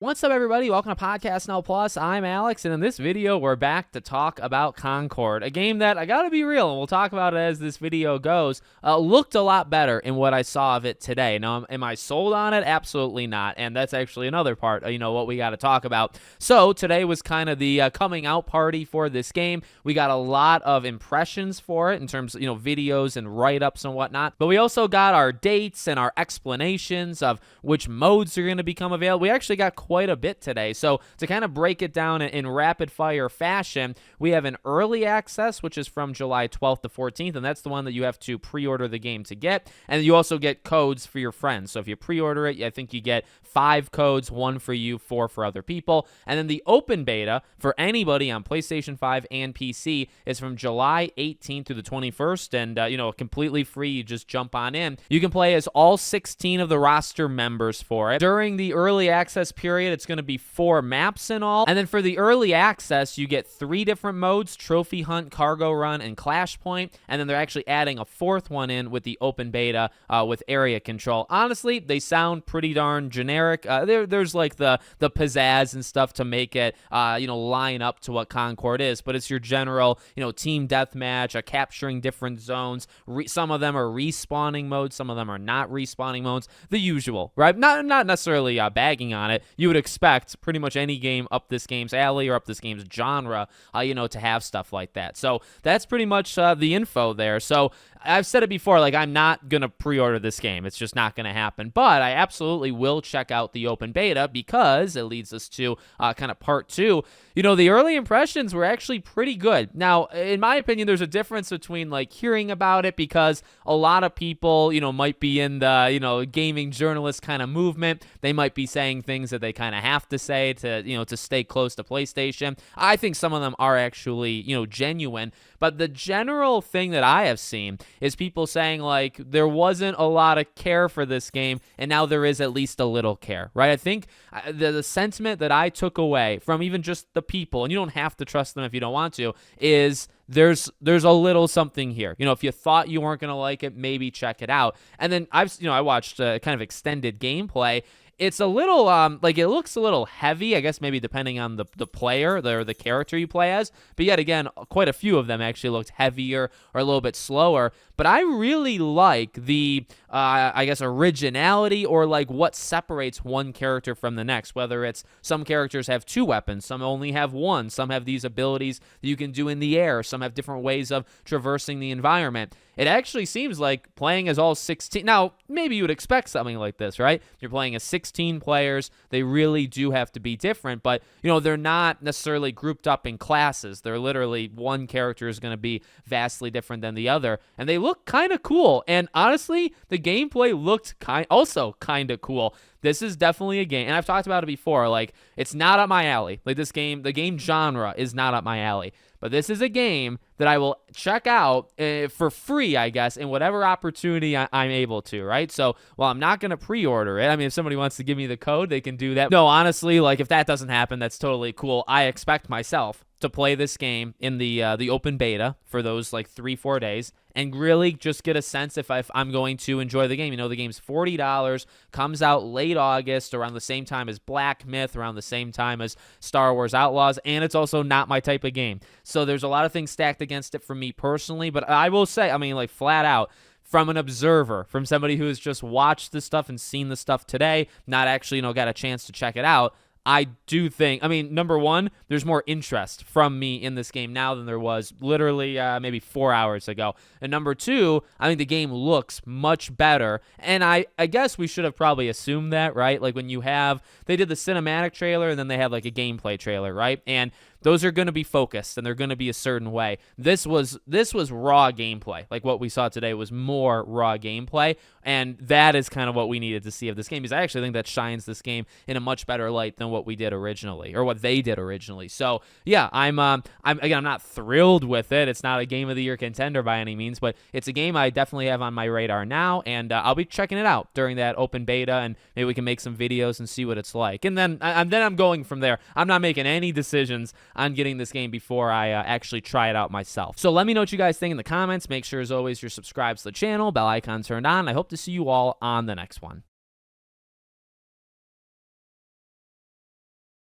What's up, everybody? Welcome to Podcast Now Plus. I'm Alex, and in this video, we're back to talk about Concord, a game that, I gotta be real, and we'll talk about it as this video goes, looked a lot better in what I saw of it today. Now, am I sold on it? Absolutely not, and that's actually another part, what we gotta talk about. So, today was kind of the coming out party for this game. We got a lot of impressions for it in terms of, videos and write-ups and whatnot, but we also got our dates and our explanations of which modes are going to become available. We actually got quite a bit today. So to kind of break it down in rapid fire fashion, we have an early access, which is from July 12th to 14th, and that's the one that you have to pre-order the game to get. And you also get codes for your friends. So if you pre-order it, I think you get 5 codes, 1 for you, 4 for other people. And then the open beta for anybody on PlayStation 5 and PC is from July 18th through the 21st, and completely free. You just jump on in. You can play as all 16 of the roster members for it. During the early access period, it's going to be 4 maps in all. And then for the early access, you get 3 different modes: Trophy Hunt, Cargo Run, and Clash Point. And then they're actually adding a 4th one in with the open beta with area control. Honestly, they sound pretty darn generic. There's like the pizzazz and stuff to make it line up to what Concord is, but it's your general team deathmatch, capturing different zones. Some of them are respawning modes, some of them are not respawning modes. The usual, right? Not necessarily bagging on it. You would expect pretty much any game up this game's alley or up this game's genre, to have stuff like that. So that's pretty much the info there. So I've said it before, I'm not going to pre-order this game. It's just not going to happen. But I absolutely will check out the open beta because it leads us to kind of part 2. The early impressions were actually pretty good. Now, in my opinion, there's a difference between hearing about it, because a lot of people, might be in the, gaming journalist kind of movement. They might be saying things that they kind of have to say to stay close to PlayStation. I think some of them are actually, genuine. But the general thing that I have seen is people saying there wasn't a lot of care for this game, and now there is at least a little care, right? I think the sentiment that I took away from even just the people, and you don't have to trust them if you don't want to, is there's a little something here. If you thought you weren't going to like it, maybe check it out. And then I watched kind of extended gameplay. It's a little, it looks a little heavy, I guess maybe depending on the player, the character you play as. But yet again, quite a few of them actually looked heavier or a little bit slower. But I really like the, originality, or what separates one character from the next. Whether it's some characters have 2 weapons, some only have 1, some have these abilities that you can do in the air, some have different ways of traversing the environment. It actually seems like playing as all 16. Now, maybe you would expect something like this, right? You're playing as 16 players. They really do have to be different, but, they're not necessarily grouped up in classes. They're literally, one character is going to be vastly different than the other, and they look kind of cool. And honestly, the gameplay looked also kind of cool. This is definitely a game, and I've talked about it before, it's not up my alley. This game, the game genre is not up my alley. But this is a game that I will check out for free, I guess, in whatever opportunity I'm able to, right? So, while I'm not going to pre-order it, I mean, if somebody wants to give me the code, they can do that. No, honestly, if that doesn't happen, that's totally cool. I expect myself to play this game in the open beta for those 3-4 days and really just get a sense if I'm going to enjoy the game. The game's $40, comes out late August, around the same time as Black Myth, around the same time as Star Wars Outlaws, and it's also not my type of game. So there's a lot of things stacked against it for me personally, but I will say, flat out, from an observer, from somebody who has just watched this stuff and seen the stuff today, not actually, got a chance to check it out, I do think, number one, there's more interest from me in this game now than there was literally maybe 4 hours ago. And number two, I think the game looks much better. And I guess we should have probably assumed that, right? When they did the cinematic trailer and then they had a gameplay trailer, right? And those are going to be focused and they're going to be a certain way. This was raw gameplay. What we saw today was more raw gameplay, and that is kind of what we needed to see of this game, because I actually think that shines this game in a much better light than what we did originally, or what they did originally. So yeah, I'm not thrilled with it. It's not a Game of the Year contender by any means, but it's a game I definitely have on my radar now, and I'll be checking it out during that open beta, and maybe we can make some videos and see what it's like. And then I'm going from there. I'm not making any decisions on getting this game before I actually try it out myself. So let me know what you guys think in the comments. Make sure, as always, you're subscribed to the channel, bell icon turned on. I hope to see you all on the next one.